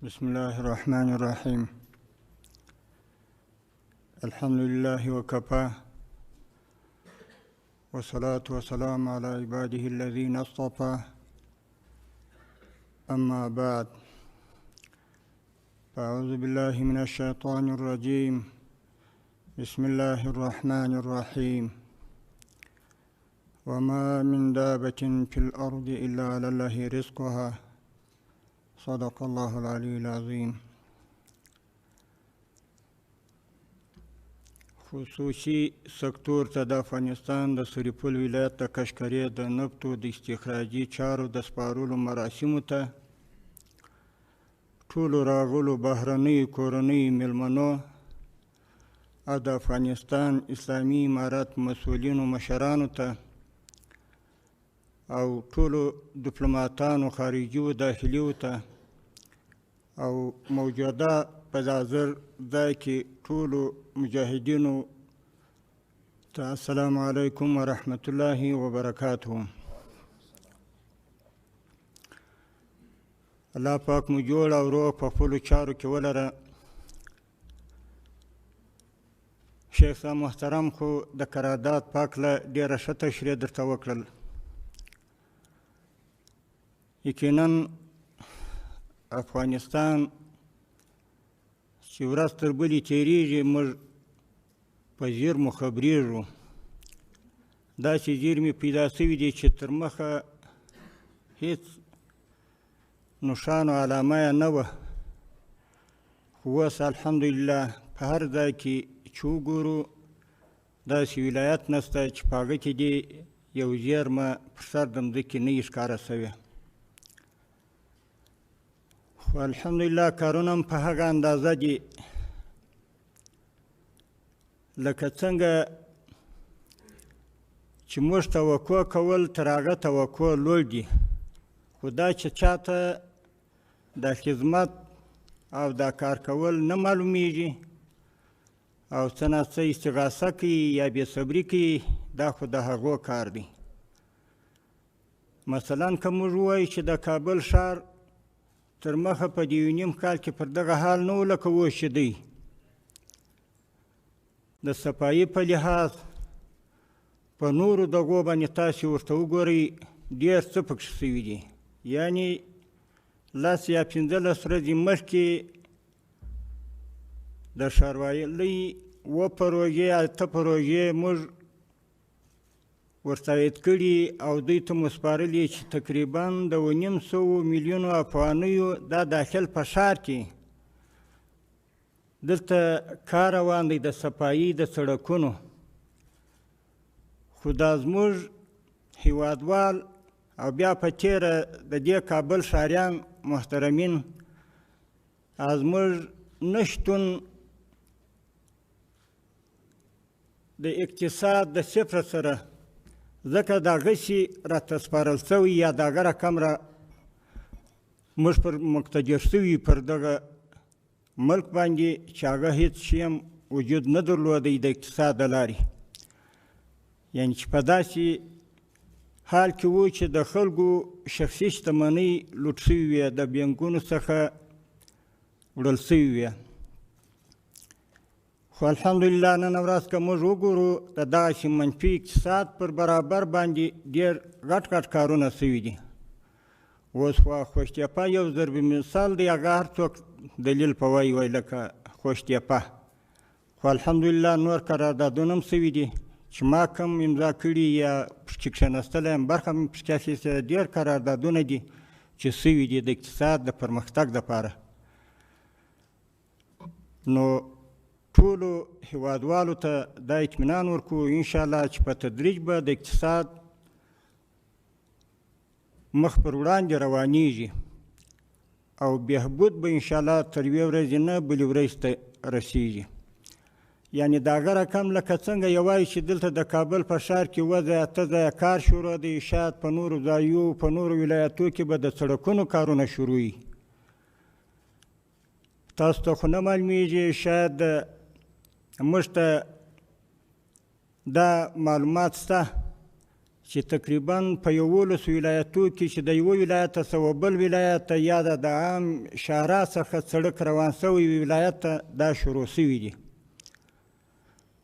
بسم الله الرحمن الرحيم الحمد لله وكفى والصلاة والسلام على عباده الذين اصطفى أما بعد فأعوذ بالله من الشيطان الرجيم بسم الله الرحمن الرحيم وما من دابة في الأرض إلا على الله رزقها صدق الله العلي العظيم. خصوصي سکتور ته د افغانستان د سرپل ولایت د کشکرې د نفتو د استخراجي چارو د سپارلو مراسمو ته ټولو راغلو بهرنیو کورنیو مېلمنو او د افغانستان اسلامي امارت مسؤلینو مشرانو ته او ټولو ډیپلوماتانو خارجیو داخلیو ته او موجوده په حاضر ځای کې ټولو مجاهدینو ته السلام علیکم ورحمة الله وبرکاته. الله پاک مو جوړ او روغ په خپلو چارو کې ولره. شیخ صاحب محترم خو د قرارداد په هکله ډېره ښه تشریح درته وکړل. یقینا افغانستان چې ورځ تر بلې تېرېږي موږ په زیرمو خبرېږو. داسې زیرمې پیدا شوي دي چې تر مخه هېڅ نښان او علامه یې نه وه، خو اوس الحمدلله په هر ځای کې چې وګورو داسې ولایت نشته چې په هغه کې دې یو زیرمه پر سر د مځکې نه وي ښکاره شوې. خو الحمدلله کارونه هم په هغه اندازه دي لکه څنګه چې موږ توقع کول تر هغه توقع لوړ دي، خو دا چې چاته دا خدمت او دا کار کول نه معلومیږي او څه نه څه استغاثه کوي یا بې صبري کوي، دا خو د هغو کار دی. مثلا که موږ ووایو چې د کابل ښار تر مخه په دې 1.5 کال کې پر دغه حال نه و لکه اوس چې دی. د صفایي په لحاظ په نورو دغو باندې تاسې ورته وګورئ ډېر څه پکې شوي دي. یعنې 10 یا 15 ورځې مخکې د ښاروالۍ 2 پروژې 8 پروژې موږ ورتایید کړي او دوی ته مو سپارلي چې تقریبا د 900 میلیونو افغانیو دا داخل په ښار کې دلته کار روان دی د صفایي د سړکونو. خو دا زموږ هیوادوال او بیا په تېره د دې کابل ښاریان محترمین زموږ نشتون د اقتصاد د صفر سره ځکه د هغسې راته سپارل شوی یا د هغه رقم را موږ پر مقتدر شوي پر دغه ملک باندې چې هغه هېڅ شی هم وجود نه درلودی د اقتصاد د لارې. یعنې چې په داسې حال کې و چې د خلکو شخصي شتمنۍ لوټ شوي وې، د بینکونو څخه وړل شوي وې. خو الحمدلله نن ورځ که موږ وګورو د دغسې منفي اقتصاد پر برابر باندې ډېر غټ غټ کارونه شوي دي. اوس خو خوشتېپه یو ضرب مثال دی، هغه هر څوک دلیل په وایي لکه خوشتېپه. خو الحمدلله نور قراردادونه هم شوي دي چې ما کوم امضا کړي یا پکې کښېنستلی یم برخه مې پکې اخیستې ده. ډېر قراردادونه دي چې شوي دي د اقتصاد د پرمختګ دپاره. نو ټولو هیوادوالو ته دا اطمینان ورکوو انشاءالله چې په تدریج به د اقتصاد مخ پر وړاندې روانیږي او بهبود به انشاءالله تر یوې ورځې نه بلې ورځې ته رسیږي. یعنې د هغه رقم لکه څنګه یوازې چې دلته د کابل په ښار کې 2 ځایه 8 ځایه کار شروع دی، شاید په نورو ځایو په نورو ولایتو کې به د سړکونو کارونه شروع وي. تاسو ته خو نه معلومیږي، شاید موږ ته دا معلومات شته چې تقریبا په 11 ولایتو کې چې د یوه ولایته څخه بل ولایت ته یا د عام شارع څخه سړک روان سوی ولایت ته دا شروع سوي دي.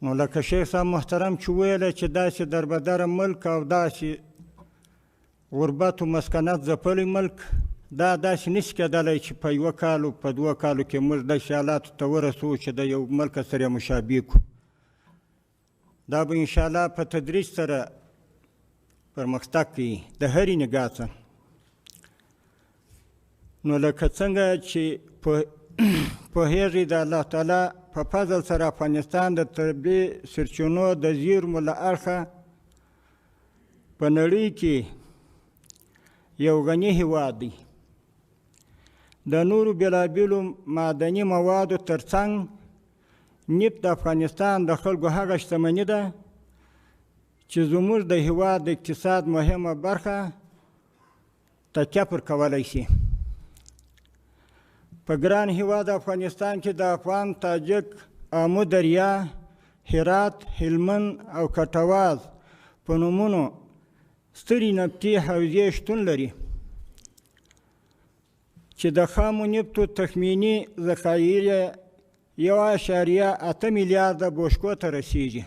نو لکه شیخ صاحب محترم چې ویله چې داسې دربدره ملک او داسې غربت و مسکنت ځپلی ملک دا داسې نشي کېدلی چې په 1 کال په 2 کالو کې موږ داسې حالاتو ته ورسوو چې د یو ملک سره مشابه کړو. دا به انشاءالله په تدریج سره پرمختګ کوي د هرې نګاه څخه. نو لکه څنګه چې پوهېږئ د الله تعالی په فضل سره افغانستان د طبیعي سرچینو د زیرمو له اړخه په نړۍ کې یو غني هېواد دی. د نورو بېلابېلو معدني موادو ترڅنګ نفت د افغانستان د خلکو هغه شتمني ده چې زموږ د هېواد د اقتصاد مهمه برخه تکیه پر کولی شي. په ګران هېواد افغانستان کې د افغان، تاجک، آمو دریا، هرات، هلمند او کټواز په نومونو سترې نفتي حوزې شتون لري چې د خامو نفتو تخمیني ذخایر یې 1.8 میلیارده بوشکو ته رسیږي.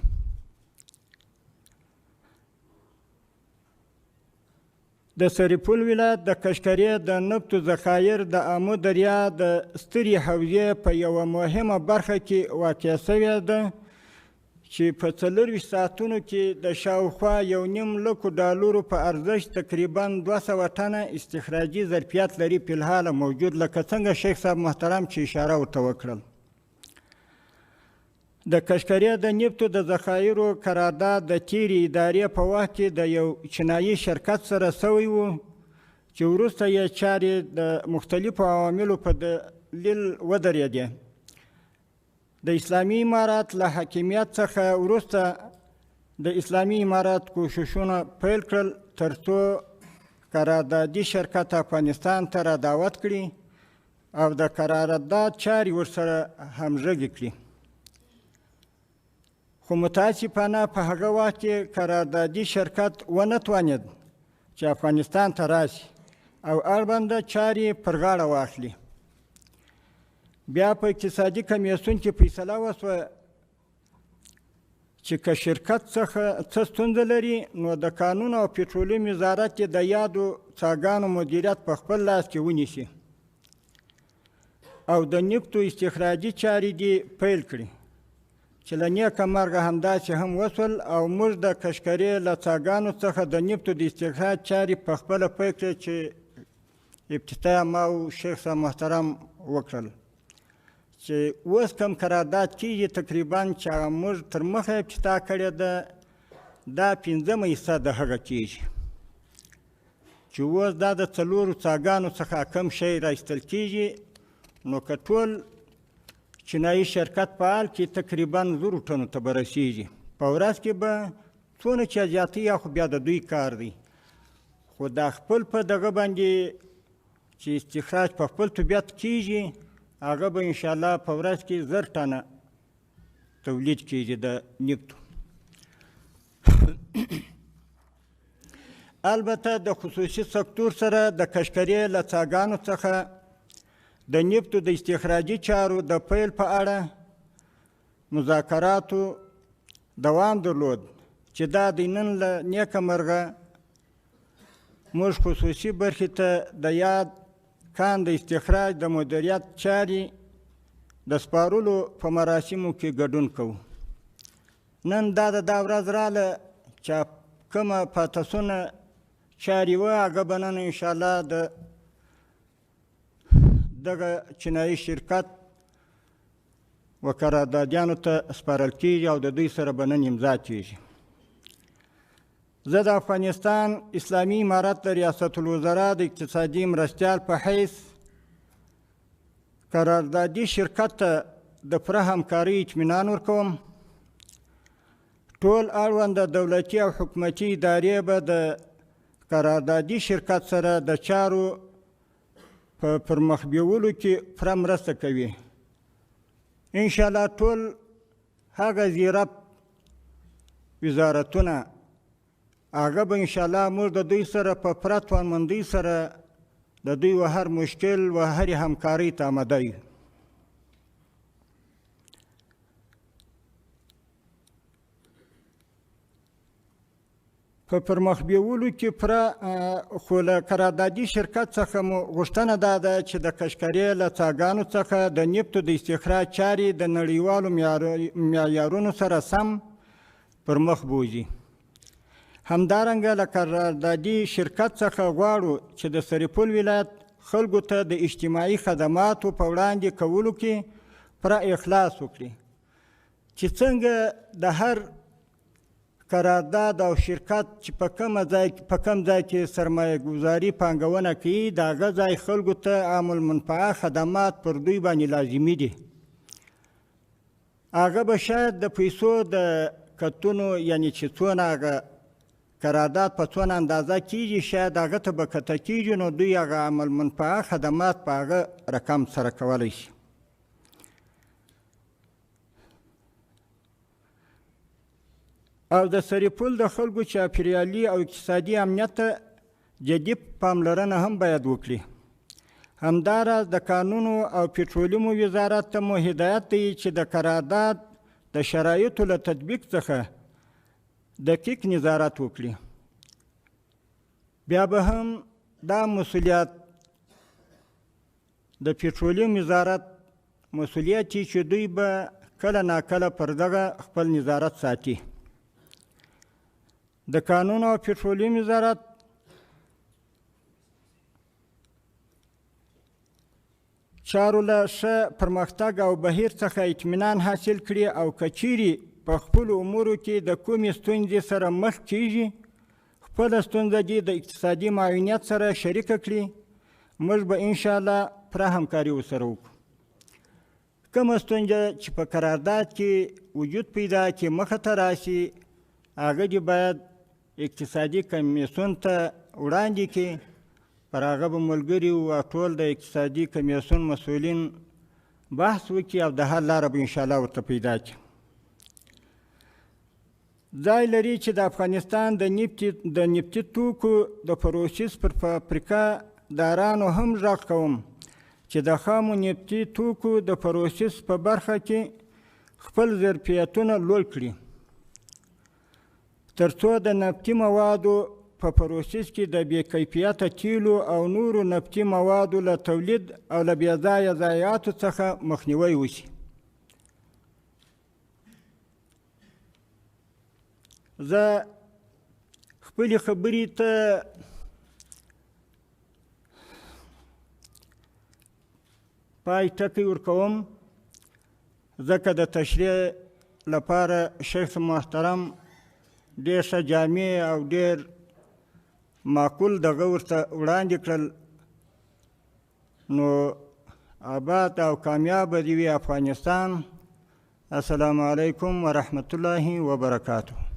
د سرپل ولایت د کشکرې د نفتو ذخایر د آمو دریا د سترې حوزې په یوه مهمه برخه کې واقع سوې ده چې په 24 ساعتونو کې د شاوخوا $1.5 په ارزښت تقریبا 200 ټنه استخراجي ظرفیت لري فی الحال موجود. لکه څنګه شیخ صاحب محترم چې اشاره ورته وکړل. د کشکرې د نفتو د ذخایرو قرارداد د تیرې ادارې په وخت کې د یو چینایي شرکت سره سوی و چې وروسته یې چارې د مختلفو عواملو په دلیل ودرېدې. د اسلامي امارات له حاکمیت څخه وروسته د اسلامي امارات کوششونه پیل کړل تر څو قراردادي شرکت افغانستان ته را دعوت کړي او د قرارداد چارې ورسره همغږې کړي. خو متاسفانه په هغه وخت کې قراردادي شرکت ونه توانید چې افغانستان ته راشي او اړونده چارې پر غاړه واخلي. بیا په اقتصادي کمیسیون کې فیصله وشوه چې که شرکت څخه څه ستونزه لري نو د قانون او پټرولیم وزارت یې د یادو څاګانو مدیریت په خپل لاس کې ونیسي او د نفتو استخراجي چارې دې پیل کړي چې له نیکه مرګه همداسې هم وشول او موږ د کشکرې له څاګانو څخه د نفتو د استخراج چارې په خپله پیل کړې چې افتتاح ما او شیخ صاحب محترم وکړل چې اوس کوم قرارداد کېږي تقریبا چې هغه موږ تر مخه افتتاح کړې ده دا 5مه حصه د هغه کېږي چې اوس دا د 4 څاګانو څخه کم شی راایستل کېږي. نو که ټول چینایي شرکت فعال کې تقریبا 1000 ټنو ته به رسیږي. په ورځ کې به څونه چې زیاتوي خو بیا د دوی کار دی. خو دا خپل په دغه باندې چې استخراج په خپل طبیعت کېږي هغه به انشاءالله په ورځ کې 1000 ټنه تولید کېږي د نفتو. البته د خصوصي سکتور سره د کشکرې له څاګانو څخه د نفتو د استخراجي چارو د پیل په اړه مذاکراتو دوام درلود چې دا د نن له نیکه مرغه موږ خصوصي برخې ته د یاد کان د استخراج د مدیریت چارې د سپارلو په مراسمو کې ګډون کوو. نن دا ورځ راله چې کومه پاتسونه چارې وه هغه به نن انشاءالله د دغه چینایي شرکت و قراردادیانو ته سپارل کېږي او د دوی سره به نن امضا کېږي. زه د افغانستان اسلامي امارت د ریاست الوزرا د اقتصادي مرستیال په حیث قراردادي شرکت ته د پوره همکارۍ اطمینان ورکوم. ټول اړونده دولتي او حکومتي ادارې به د قراردادي شرکت سره د چارو په پرمخ بیولو کې پوره مرسته کوي. انشاءالله ټول هغه زیربط وزارتونه هغه به انشاءالله موږ د دوی سره په پوره توانمندۍ سره د دوی و هر مشکل و هرې همکارۍ ته آماده یو. په پرمخ بیولو کې پوره خو له قراردادي شرکت څخه مو غوښتنه دا ده چې د کشکرې له څاګانو څخه د نفتو د استخراج چارې د نړیوالو معیارونو سره سم پر مخ بوځي. همدارنګه له قراردادي شرکت څخه غواړو چې د سرپل ولایت خلکو ته د اجتماعي خدماتو په وړاندې کولو کې پوره اخلاص وکړي چې څنګه د هر قرارداد او شرکت چې په کم ځای کې سرمایه ګذاري پانګونه کوي د هغه ځای خلکو ته عام المنفعه خدمات پر دوی باندې لازمي دي. هغه به شاید د پیسو د کتونو یعنې چې څونه هغه قرارداد په څونه اندازه کیږي شاید هغه ته به کته کیږي نو دوی هغه عام المنفعه خدمات په هغه رقم سره کولی شي. او د سرپل د خلکو چاپیریالي او اقتصادي امنیت ته جدي پاملرنه هم باید وکړي. همداراز د کانونو او پټرولیومو وزارت ته مو هدایت دی چې د قرارداد د شرایطو له تطبیق څخه دقیق نظارت وکړي. بیا به هم دا مسؤلیت د پټرولیوم وزارت مسؤلیت چې دوی به کله ناکله پر دغه خپل نظارت ساتي. د قانون او پټرولیوم وزارت چارو له ښه پرمختګ او بهیر څخه اطمینان حاصل کړي او که چیرې په خپلو امورو کې د کومې ستونزې سره مخ کیږي خپله ستونزه دې د اقتصادي معاونیت سره شریکه کړي. موږ به انشاءالله پوره همکاري ورسره وکړو. کومه ستونزه چې په قرارداد کې وجود پیدا کړي مخه ته راشي هغه دې باید اقتصادي کمیسیون ته وړاندې کړي. پر هغه به ملګري او ټول د اقتصادي کمیسیون مسؤلین بحث وکړي او د حل لاره به انشاءالله ورته پیدا کړي. ځای لري چې د افغانستان د نفتي توکو د پروسس پر فابریکه دارانو هم غږ کوم چې د خامو نفتي توکو د پروسس په برخه کې خپل ظرفیتونه لوړ کړي تر څو د نفتي موادو په پروسس کې د بې کیفیته تیلو او نورو نفتي موادو له تولید او له بې ځایه ضایعاتو څخه مخنیوی وشي. زه خپلې خبرې ته پای ټکی ورکوم ځکه د تشریح لپاره شیخ محترم ډېر ښه جامع او ډېر معقول دغه ورته وړاندې کړل. نو آباد او کامیاب دې وي افغانستان. السلام علیکم ورحمة الله وبرکاته.